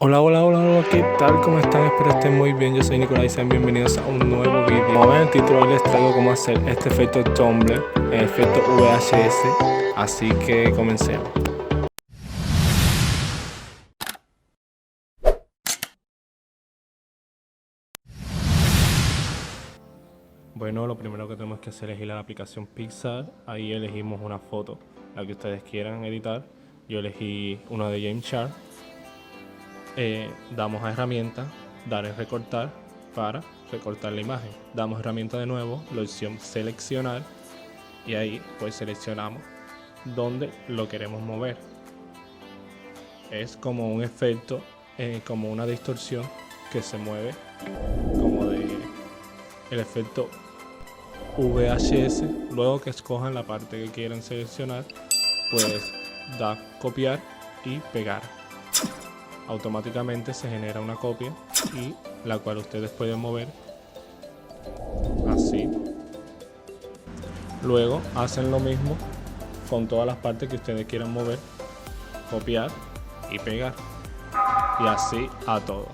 Hola, hola, hola, hola, ¿qué tal? ¿Cómo están? Espero estén muy bien. Yo soy Nicolás y sean bienvenidos a un nuevo vídeo. Como ven en el título, hoy les traigo cómo hacer este efecto Tumblr, el efecto VHS. Así que comencemos. Bueno, lo primero que tenemos que hacer es ir a la aplicación Pixar. Ahí elegimos una foto, la que ustedes quieran editar. Yo elegí una de James Sharp. Damos a herramienta, dar en recortar para recortar la imagen. Damos herramienta de nuevo, la opción seleccionar y ahí pues seleccionamos donde lo queremos mover. Es como un efecto, como una distorsión que se mueve como de el efecto VHS. Luego que escojan la parte que quieran seleccionar, pues da copiar y pegar. Automáticamente se genera una copia y la cual ustedes pueden mover así. Luego hacen lo mismo con todas las partes que ustedes quieran mover, copiar y pegar, y así a todo.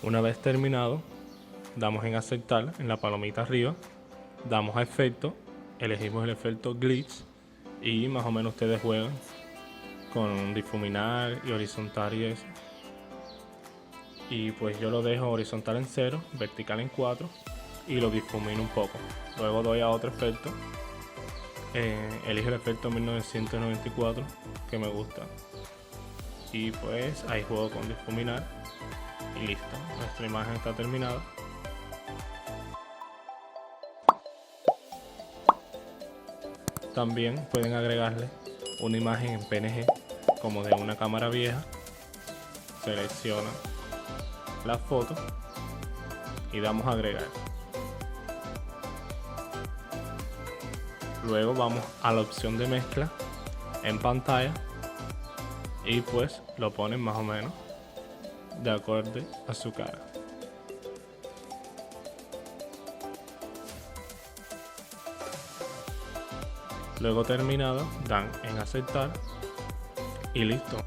Una vez terminado, damos en aceptar en la palomita arriba, damos a efecto, elegimos el efecto glitch y más o menos ustedes juegan con difuminar y horizontal y eso. Y pues yo lo dejo horizontal en 0, vertical en 4 y lo difumino un poco. Luego doy a otro efecto, elijo el efecto 1994 que me gusta y pues ahí juego con difuminar y listo, nuestra imagen está terminada. También pueden agregarle una imagen en PNG como de una cámara vieja. Seleccionan la foto y damos a agregar. Luego vamos a la opción de mezcla en pantalla y pues lo ponen más o menos de acorde a su cara. Luego terminado, dan en aceptar y listo.